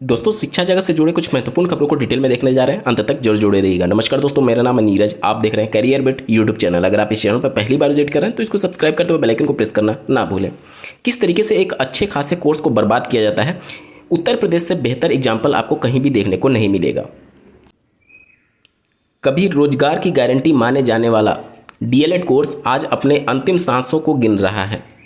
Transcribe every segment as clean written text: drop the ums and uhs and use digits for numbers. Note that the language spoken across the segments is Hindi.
दोस्तों, शिक्षा जगत से जुड़े कुछ महत्वपूर्ण खबरों को डिटेल में देखने जा रहे हैं। अंत तक जरूर जुड़े रहिएगा। नमस्कार दोस्तों, मेरा नाम है नीरज। आप देख रहे हैं करियर बिट यूट्यूब चैनल। अगर आप इस चैनल पर पहली बार विजिट कर रहे हैं तो इसको सब्सक्राइब करते हुए बेल आइकन को प्रेस करना ना भूलें। किस तरीके से एक अच्छे खासे कोर्स को बर्बाद किया जाता है, उत्तर प्रदेश से बेहतर एग्जाम्पल आपको कहीं भी देखने को नहीं मिलेगा। कभी रोजगार की गारंटी माने जाने वाला डीएलएड कोर्स आज अपने अंतिम सांसों को गिन रहा है।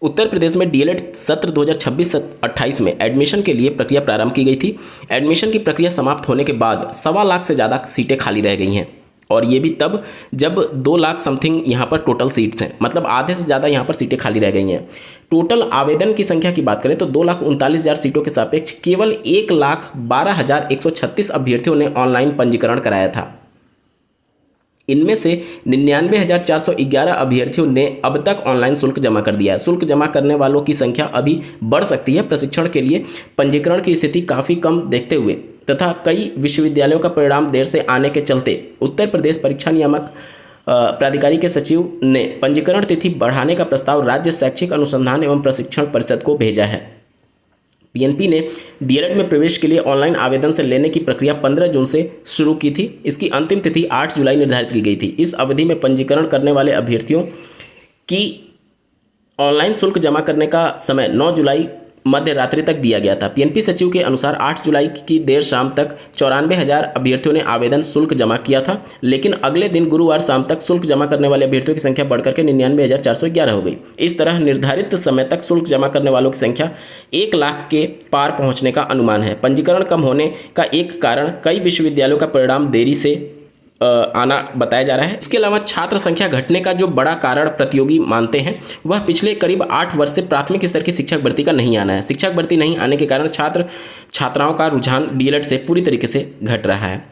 उत्तर प्रदेश में डीएलएड सत्र 2026-28 में एडमिशन के लिए प्रक्रिया प्रारंभ की गई थी। एडमिशन की प्रक्रिया समाप्त होने के बाद 1.25 लाख से ज़्यादा सीटें खाली रह गई हैं, और ये भी तब जब 2 लाख समथिंग यहाँ पर टोटल सीट्स हैं, मतलब आधे से ज़्यादा यहाँ पर सीटें खाली रह गई हैं। टोटल आवेदन की संख्या की बात करें तो 2,39,000 सीटों के सापेक्ष केवल 1,12,136 अभ्यर्थियों ने ऑनलाइन पंजीकरण कराया था। इनमें से 99,411 अभ्यर्थियों ने अब तक ऑनलाइन शुल्क जमा कर दिया है। शुल्क जमा करने वालों की संख्या अभी बढ़ सकती है। प्रशिक्षण के लिए पंजीकरण की स्थिति काफ़ी कम देखते हुए तथा कई विश्वविद्यालयों का परिणाम देर से आने के चलते उत्तर प्रदेश परीक्षा नियामक प्राधिकारी के सचिव ने पंजीकरण तिथि बढ़ाने का प्रस्ताव राज्य शैक्षिक अनुसंधान एवं प्रशिक्षण परिषद को भेजा है। पीएनपी ने डीएलएड में प्रवेश के लिए ऑनलाइन आवेदन से लेने की प्रक्रिया 15 जून से शुरू की थी। इसकी अंतिम तिथि 8 जुलाई निर्धारित की गई थी। इस अवधि में पंजीकरण करने वाले अभ्यर्थियों की ऑनलाइन शुल्क जमा करने का समय 9 जुलाई मध्य रात्रि तक दिया गया था। पीएनपी सचिव के अनुसार 8 जुलाई की देर शाम तक 94,000 अभ्यर्थियों ने आवेदन शुल्क जमा किया था, लेकिन अगले दिन गुरुवार शाम तक शुल्क जमा करने वाले अभ्यर्थियों की संख्या बढ़कर के 99,411 हो गई। इस तरह निर्धारित समय तक शुल्क जमा करने वालों की संख्या 1 लाख के पार पहुंचने का अनुमान है। पंजीकरण कम होने का एक कारण कई विश्वविद्यालयों का परिणाम देरी से आना बताया जा रहा है। इसके अलावा छात्र संख्या घटने का जो बड़ा कारण प्रतियोगी मानते हैं वह पिछले करीब 8 वर्ष से प्राथमिक स्तर की शिक्षक भर्ती का नहीं आना है। शिक्षक भर्ती नहीं आने के कारण छात्राओं का रुझान डीएलएड से पूरी तरीके से घट रहा है।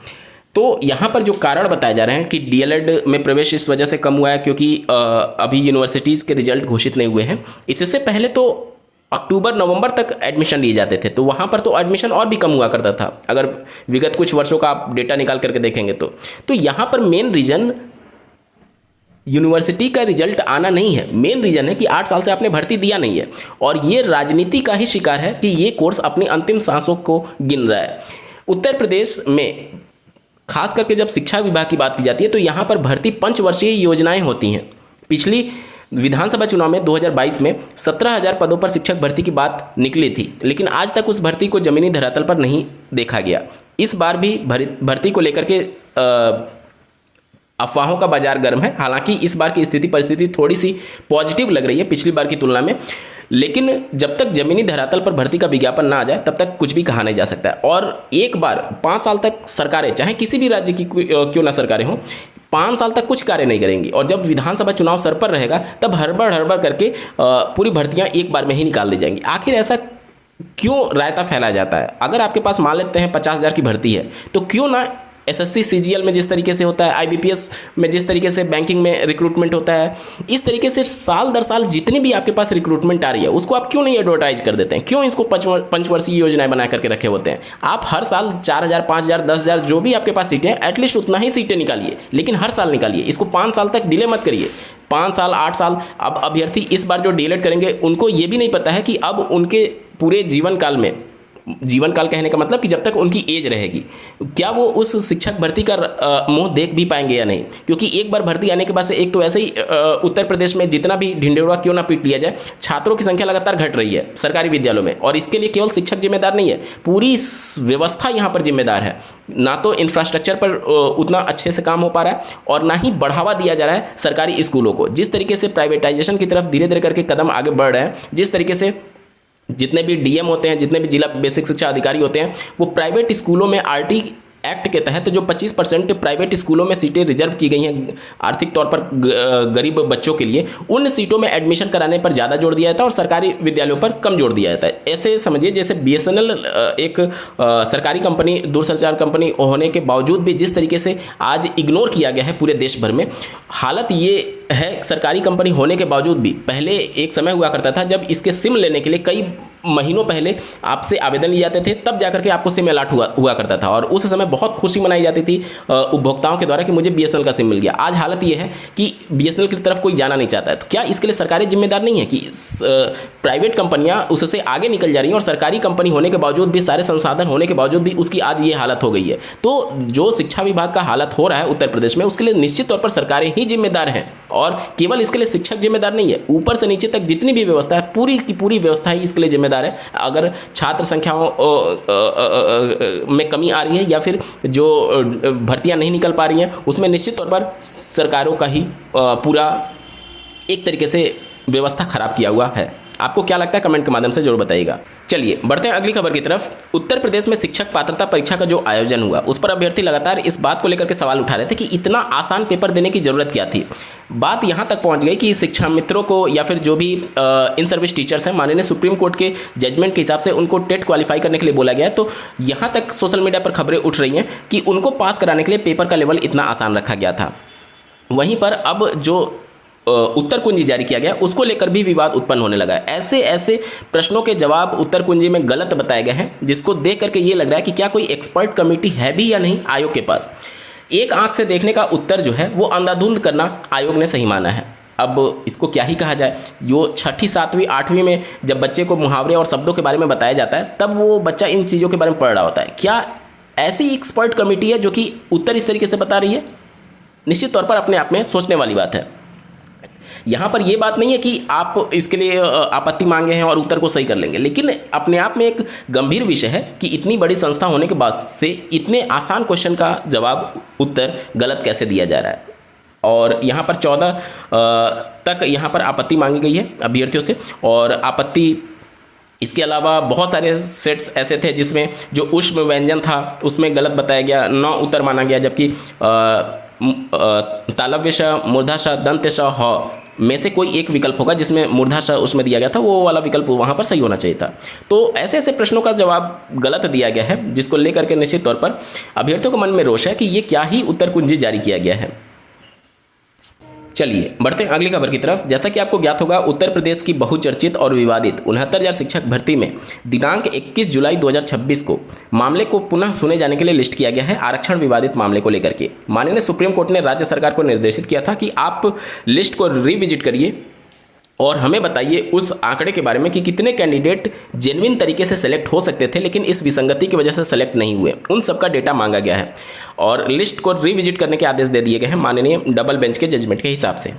तो यहाँ पर जो कारण बताए जा रहे हैं कि डीएलएड में प्रवेश इस वजह से कम हुआ है क्योंकि अभी यूनिवर्सिटीज़ के रिजल्ट घोषित नहीं हुए हैं। इससे पहले तो अक्टूबर नवंबर तक एडमिशन लिए जाते थे, तो वहाँ पर तो एडमिशन और भी कम हुआ करता था अगर विगत कुछ वर्षों का आप डेटा निकाल करके देखेंगे तो यहाँ पर मेन रीज़न यूनिवर्सिटी का रिजल्ट आना नहीं है। मेन रीज़न है कि 8 साल से आपने भर्ती दिया नहीं है, और ये राजनीति का ही शिकार है कि ये कोर्स अपनी अंतिम सांसों को गिन रहा है। उत्तर प्रदेश में खास करके जब शिक्षा विभाग की बात की जाती है तो यहाँ पर भर्ती पंचवर्षीय योजनाएँ होती हैं। पिछली विधानसभा चुनाव में 2022 में 17,000 पदों पर शिक्षक भर्ती की बात निकली थी, लेकिन आज तक उस भर्ती को जमीनी धरातल पर नहीं देखा गया। इस बार भी भर्ती को लेकर के अफवाहों का बाजार गर्म है। हालांकि इस बार की परिस्थिति थोड़ी सी पॉजिटिव लग रही है पिछली बार की तुलना में, लेकिन जब तक जमीनी धरातल पर भर्ती का विज्ञापन ना आ जाए तब तक कुछ भी कहा नहीं जा सकता है। और एक बार 5 साल तक सरकारें, चाहे किसी भी राज्य की क्यों ना सरकारें हों, 5 साल तक कुछ कार्य नहीं करेंगी, और जब विधानसभा चुनाव सर पर रहेगा तब हड़बड़ करके पूरी भर्तियां एक बार में ही निकाल दी जाएंगी। आखिर ऐसा क्यों रायता फैलाया जाता है? अगर आपके पास मान लेते हैं 50,000 की भर्ती है तो क्यों ना एसएससी सीजीएल में जिस तरीके से होता है, आईबीपीएस में जिस तरीके से बैंकिंग में रिक्रूटमेंट होता है, इस तरीके से साल दर साल जितनी भी आपके पास रिक्रूटमेंट आ रही है उसको आप क्यों नहीं एडवर्टाइज कर देते हैं? क्यों इसको पंचवर्षीय योजनाएं बना करके रखे होते हैं? आप हर साल 4,000, 5,000, 10,000 जो भी आपके पास सीटें हैं, एटलीस्ट उतना ही सीटें निकालिए, लेकिन हर साल निकालिए। इसको 5 साल तक डिले मत करिए। 5 साल, 8 साल। अब अभ्यर्थी इस बार जो डीएलएड करेंगे उनको ये भी नहीं पता है कि अब उनके पूरे जीवन काल में, जीवन काल कहने का मतलब कि जब तक उनकी एज रहेगी, क्या वो उस शिक्षक भर्ती का मुंह देख भी पाएंगे या नहीं? क्योंकि एक बार भर्ती आने के बाद से एक तो ऐसे ही उत्तर प्रदेश में जितना भी ढिंढोरा क्यों ना पीट लिया जाए, छात्रों की संख्या लगातार घट रही है सरकारी विद्यालयों में, और इसके लिए केवल शिक्षक जिम्मेदार नहीं है, पूरी व्यवस्था यहाँ पर जिम्मेदार है। ना तो इंफ्रास्ट्रक्चर पर उतना अच्छे से काम हो पा रहा है और ना ही बढ़ावा दिया जा रहा है सरकारी स्कूलों को। जिस तरीके से प्राइवेटाइजेशन की तरफ धीरे धीरे करके कदम आगे बढ़ रहे हैं, जिस तरीके से जितने भी डीएम होते हैं, जितने भी जिला बेसिक शिक्षा अधिकारी होते हैं, वो प्राइवेट स्कूलों में आरटी एक्ट के तहत जो 25% प्राइवेट स्कूलों में सीटें रिजर्व की गई हैं आर्थिक तौर पर गरीब बच्चों के लिए, उन सीटों में एडमिशन कराने पर ज़्यादा जोर दिया जाता है और सरकारी विद्यालयों पर कम जोर दिया जाता है। ऐसे समझिए जैसे बीएसएनएल एक सरकारी कंपनी, दूरसंचार कंपनी होने के बावजूद भी जिस तरीके से आज इग्नोर किया गया है पूरे देश भर में, हालत ये है सरकारी कंपनी होने के बावजूद भी। पहले एक समय हुआ करता था जब इसके सिम लेने के लिए कई महीनों पहले आपसे आवेदन लिए जाते थे, तब जाकर के आपको सिम अलॉट हुआ करता था और उस समय बहुत खुशी मनाई जाती थी उपभोक्ताओं के द्वारा कि मुझे बीएसएनएल का सिम मिल गया। आज हालत ये है कि बीएसएनएल की तरफ कोई जाना नहीं चाहता है। तो क्या इसके लिए सरकारें जिम्मेदार नहीं है कि प्राइवेट कंपनियां उससे आगे निकल जा रही हैं और सरकारी कंपनी होने के बावजूद भी, सारे संसाधन होने के बावजूद भी उसकी आज ये हालत हो गई है। तो जो शिक्षा विभाग का हालत हो रहा है उत्तर प्रदेश में, उसके लिए निश्चित तौर पर सरकारें ही जिम्मेदार हैं और केवल इसके लिए शिक्षक जिम्मेदार नहीं है, ऊपर से नीचे तक जितनी भी व्यवस्था है पूरी की पूरी व्यवस्था ही इसके लिए जिम्मेदार है। अगर छात्र संख्याओं में कमी आ रही है या फिर जो भर्तियां नहीं निकल पा रही हैं, उसमें निश्चित तौर पर सरकारों का ही पूरा एक तरीके से व्यवस्था खराब किया हुआ है। आपको क्या लगता है कमेंट के माध्यम से जरूर बताइएगा। चलिए बढ़ते हैं अगली खबर की तरफ। उत्तर प्रदेश में शिक्षक पात्रता परीक्षा का जो आयोजन हुआ उस पर अभ्यर्थी लगातार इस बात को लेकर के सवाल उठा रहे थे कि इतना आसान पेपर देने की जरूरत क्या थी। बात यहां तक पहुंच गई कि शिक्षा मित्रों को या फिर जो भी इन सर्विस टीचर्स हैं, माननीय सुप्रीम कोर्ट के जजमेंट के हिसाब से उनको टेट क्वालिफाई करने के लिए बोला गया है। तो यहां तक सोशल मीडिया पर खबरें उठ रही हैं कि उनको पास कराने के लिए पेपर का लेवल इतना आसान रखा गया था। वहीं पर अब जो उत्तर कुंजी जारी किया गया उसको लेकर भी विवाद उत्पन्न होने लगा है। ऐसे ऐसे प्रश्नों के जवाब उत्तर कुंजी में गलत बताए गए हैं जिसको देख करके ये लग रहा है कि क्या कोई एक्सपर्ट कमेटी है भी या नहीं आयोग के पास। एक आंख से देखने का उत्तर जो है वो अंधाधुंध करना आयोग ने सही माना है। अब इसको क्या ही कहा जाए, जो 6ठी 7वीं 8वीं में जब बच्चे को मुहावरे और शब्दों के बारे में बताया जाता है तब वो बच्चा इन चीज़ों के बारे में पढ़ रहा होता है। क्या ऐसी एक्सपर्ट कमेटी है जो कि उत्तर इस तरीके से बता रही है? निश्चित तौर पर अपने आप में सोचने वाली बात है। यहाँ पर यह बात नहीं है कि आप इसके लिए आपत्ति मांगे हैं और उत्तर को सही कर लेंगे, लेकिन अपने आप में एक गंभीर विषय है कि इतनी बड़ी संस्था होने के बाद से इतने आसान क्वेश्चन का जवाब उत्तर गलत कैसे दिया जा रहा है। और यहाँ पर 14 तक यहाँ पर आपत्ति मांगी गई है अभ्यर्थियों से। और आपत्ति इसके अलावा बहुत सारे सेट्स ऐसे थे जिसमें जो उष्म व्यंजन था उसमें गलत बताया गया, 9 उत्तर माना गया, जबकि तालव्य श, मूर्धा श, दंत श, ह में से कोई एक विकल्प होगा जिसमें मूर्धा श उसमें दिया गया था, वो वाला विकल्प वहाँ पर सही होना चाहिए था। तो ऐसे ऐसे प्रश्नों का जवाब गलत दिया गया है जिसको लेकर के निश्चित तौर पर अभ्यर्थियों के मन में रोष है कि ये क्या ही उत्तर कुंजी जारी किया गया है। चलिए बढ़ते हैं अगली खबर की तरफ। जैसा कि आपको ज्ञात होगा, उत्तर प्रदेश की बहुचर्चित और विवादित 69,000 शिक्षक भर्ती में दिनांक 21 जुलाई 2026 को मामले को पुनः सुने जाने के लिए लिस्ट किया गया है। आरक्षण विवादित मामले को लेकर के माननीय सुप्रीम कोर्ट ने राज्य सरकार को निर्देशित किया था कि आप लिस्ट को रिविजिट करिए और हमें बताइए उस आंकड़े के बारे में कि कितने कैंडिडेट जेन्युइन तरीके से सेलेक्ट हो सकते थे लेकिन इस विसंगति की वजह से सेलेक्ट नहीं हुए। उन सबका डेटा मांगा गया है और लिस्ट को रिविजिट करने के आदेश दे दिए गए हैं माननीय डबल बेंच के जजमेंट के हिसाब से।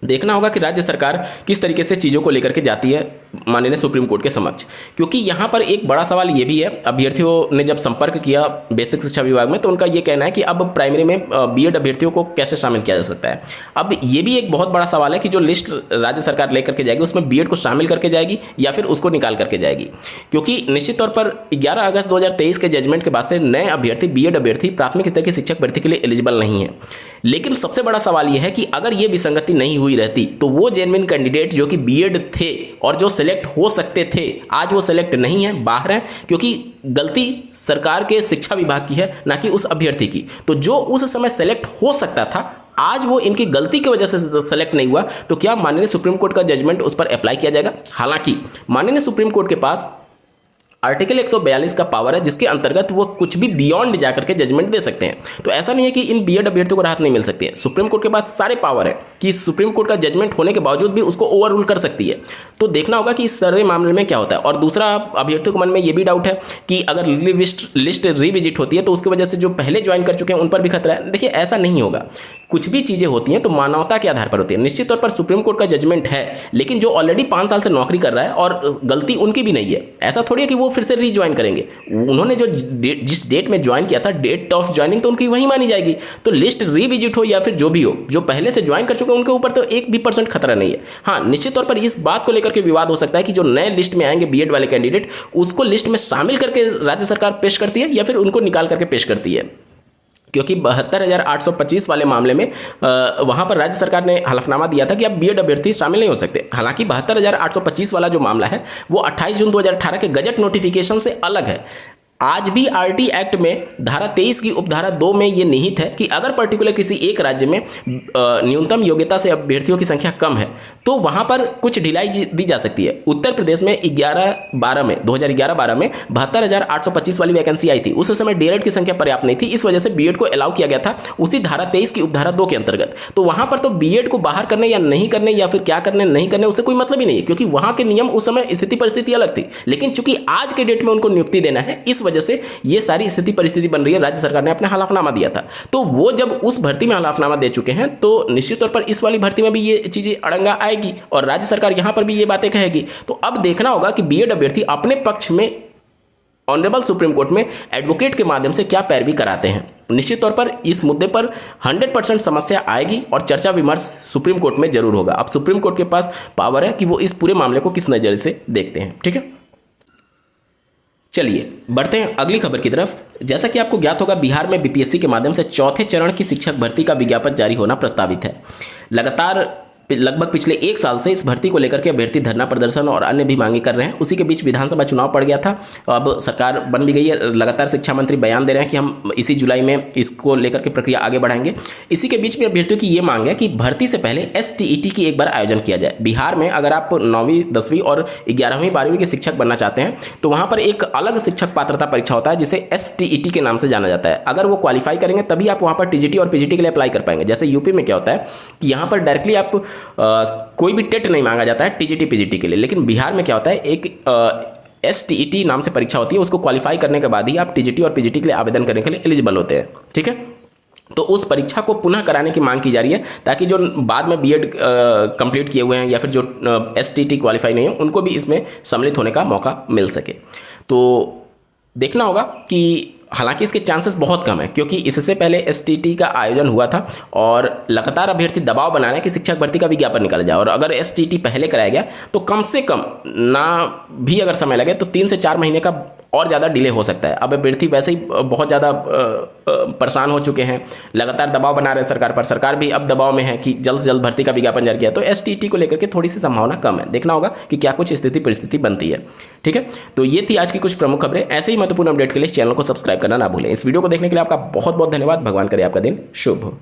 देखना होगा कि राज्य सरकार किस तरीके से चीज़ों को लेकर के जाती है माननीय सुप्रीम कोर्ट के समक्ष, क्योंकि यहाँ पर एक बड़ा सवाल ये भी है। अभ्यर्थियों ने जब संपर्क किया बेसिक शिक्षा विभाग में तो उनका ये कहना है कि अब प्राइमरी में बीएड अभ्यर्थियों को कैसे शामिल किया जा सकता है। अब ये भी एक बहुत बड़ा सवाल है कि जो लिस्ट राज्य सरकार लेकर के जाएगी उसमें बीएड को शामिल करके जाएगी या फिर उसको निकाल करके जाएगी, क्योंकि निश्चित तौर पर 11 अगस्त 2023 के जजमेंट के बाद से नए अभ्यर्थी बीएड अभ्यर्थी प्राथमिक स्तर की शिक्षक भर्ती के लिए एलिजिबल नहीं है। लेकिन सबसे बड़ा सवाल यह है कि अगर ये विसंगति नहीं हुई रहती तो वो जेन्युइन कैंडिडेट जो कि बीएड थे और जो सेलेक्ट हो सकते थे आज वो सेलेक्ट नहीं है, बाहर है, क्योंकि गलती सरकार के शिक्षा विभाग की है ना कि उस अभ्यर्थी की। तो जो उस समय सेलेक्ट हो सकता था आज वो इनकी गलती की वजह से सेलेक्ट नहीं हुआ, तो क्या माननीय सुप्रीम कोर्ट का जजमेंट उस पर अप्लाई किया जाएगा? हालांकि माननीय सुप्रीम कोर्ट के पास आर्टिकल 142 का पावर है जिसके अंतर्गत वो कुछ भी बियॉन्ड जाकर के जजमेंट दे सकते हैं। तो ऐसा नहीं है कि इन बीएड अभ्यर्थियों को राहत नहीं मिल सकती है। सुप्रीम कोर्ट के पास सारे पावर है कि सुप्रीम कोर्ट का जजमेंट होने के बावजूद भी उसको ओवर रूल कर सकती है। तो देखना होगा कि इस सारे मामले में क्या होता है। और दूसरा, अभ्यर्थियों के मन में ये भी डाउट है कि अगर लिस्ट रिविजिट होती है तो उसकी वजह से जो पहले ज्वाइन कर चुके हैं उन पर भी खतरा है। देखिए ऐसा नहीं होगा, कुछ भी चीज़ें होती हैं तो मानवता के आधार पर होती है। निश्चित तौर पर सुप्रीम कोर्ट का जजमेंट है, लेकिन जो ऑलरेडी 5 साल से नौकरी कर रहा है और गलती उनकी भी नहीं है, ऐसा थोड़ी है कि वो फिर से रीज्वाइन करेंगे। उन्होंने जो जिस डेट में ज्वाइन किया था, डेट ऑफ ज्वाइनिंग तो उनकी वही मानी जाएगी। तो लिस्ट रिविजिट हो या फिर जो भी हो, जो पहले से ज्वाइन कर चुके हैं उनके ऊपर तो 1% खतरा नहीं है। हाँ, निश्चित तौर पर इस बात को लेकर के विवाद हो सकता है कि जो नए लिस्ट में आएंगे बीएड वाले कैंडिडेट, उसको लिस्ट में शामिल करके राज्य सरकार पेश करती है या फिर उनको निकाल करके पेश करती है, क्योंकि 72,825 वाले मामले में वहां पर राज्य सरकार ने हलफनामा दिया था कि अब बीएड अभ्यर्थी शामिल नहीं हो सकते। हालांकि 72,825 वाला जो मामला है वो 28 जून 2018 के गजट नोटिफिकेशन से अलग है। आज भी आरटी एक्ट में धारा 23 की उपधारा 2 में ये निहित है कि अगर पर्टिकुलर किसी एक राज्य में न्यूनतम योग्यता से अभ्यर्थियों की संख्या कम है तो वहां पर कुछ ढिलाई दी जा सकती है। उत्तर प्रदेश में 2011-12 में 72,825 वाली वैकेंसी आई थी। उस समय डीएलएड की संख्या पर्याप्त नहीं थी, इस वजह से बीएड को अलाउ किया गया था उसी धारा 23 की उपधारा 2 के अंतर्गत। तो वहां पर तो बीएड को बाहर करने या नहीं करने या फिर क्या करने नहीं करने उससे कोई मतलब ही नहीं है, क्योंकि वहां के नियम उस समय स्थिति परिस्थिति अलग थी। लेकिन चूंकि आज के डेट में उनको नियुक्ति देना है, इस वजह से ये सारी स्थिति परिस्थिति बन रही है। राज्य सरकार ने अपना हलफनामा दिया था, तो वो जब उस भर्ती में हलफनामा दे चुके हैं तो निश्चित तौर पर इस वाली भर्ती में भी ये चीजें अड़ंगा आएगी और राज्य सरकार यहां पर भी ये बातें कहेगी। तो अब देखना होगा कि बीएड अभ्यर्थी अपने पक्ष में ऑनरेबल सुप्रीम कोर्ट में एडवोकेट के माध्यम से क्या पैरवी कराते हैं। निश्चित तौर पर इस मुद्दे पर 100% समस्या आएगी और चर्चा विमर्श सुप्रीम कोर्ट में जरूर होगा। अब सुप्रीम कोर्ट के पास पावर है कि वो इस पूरे मामले को किस नजरिए से देखते हैं। ठीक है, चलिए बढ़ते हैं अगली खबर की तरफ। जैसा कि आपको ज्ञात होगा, बिहार में बीपीएससी के माध्यम से चौथे चरण की शिक्षक भर्ती का विज्ञापन जारी होना प्रस्तावित है। लगातार लगभग पिछले 1 साल से इस भर्ती को लेकर के अभ्यर्थी धरना प्रदर्शन और अन्य भी मांगे कर रहे हैं। उसी के बीच विधानसभा चुनाव पड़ गया था, अब सरकार बन भी गई है। लगातार शिक्षा मंत्री बयान दे रहे हैं कि हम इसी जुलाई में इसको लेकर के प्रक्रिया आगे बढ़ाएंगे। इसी के बीच में अभ्यर्थियों की ये मांग है कि भर्ती से पहले STET की एक बार आयोजन किया जाए। बिहार में अगर आप 9वीं 10वीं और 11वीं 12वीं के शिक्षक बनना चाहते हैं तो वहाँ पर एक अलग शिक्षक पात्रता परीक्षा होता है जिसे STET के नाम से जाना जाता है। अगर वो क्वालिफाई करेंगे तभी आप वहाँ पर TGT और PGT के लिए अप्लाई कर पाएंगे। जैसे यूपी में क्या होता है कि यहाँ पर डायरेक्टली आप कोई भी टेट नहीं मांगा जाता है TGT PGT के लिए, लेकिन बिहार में क्या होता है एक STET नाम से परीक्षा होती है, उसको क्वालिफाई करने के बाद ही आप TGT और PGT के लिए आवेदन करने के लिए एलिजिबल होते हैं। ठीक है, तो उस परीक्षा को पुनः कराने की मांग की जा रही है ताकि जो बाद में बीएड कंप्लीट किए हुए हैं या फिर जो STET क्वालिफाई नहीं है उनको भी इसमें सम्मिलित होने का मौका मिल सके। तो देखना होगा कि हालांकि इसके चांसेस बहुत कम है, क्योंकि इससे पहले STET का आयोजन हुआ था और लगातार अभ्यर्थी दबाव बना रहे हैं कि शिक्षक भर्ती का विज्ञापन निकाला जाए। और अगर STET पहले कराया गया तो कम से कम ना भी अगर समय लगे तो 3 से 4 महीने का और ज़्यादा डिले हो सकता है। अब अभ्यर्थी वैसे ही बहुत ज़्यादा परेशान हो चुके हैं, लगातार दबाव बना रहे हैं सरकार पर। सरकार भी अब दबाव में है कि जल्द से जल्द भर्ती का विज्ञापन जारी किया, तो STET को लेकर के थोड़ी सी संभावना कम है। देखना होगा कि क्या कुछ स्थिति परिस्थिति बनती है। ठीक है, तो ये थी आज की कुछ प्रमुख खबरें। ऐसे ही महत्वपूर्ण अपडेट के लिए इस चैनल को सब्सक्राइब करना ना भूलें। इस वीडियो को देखने के लिए आपका बहुत बहुत धन्यवाद। भगवान करे आपका दिन शुभ हो।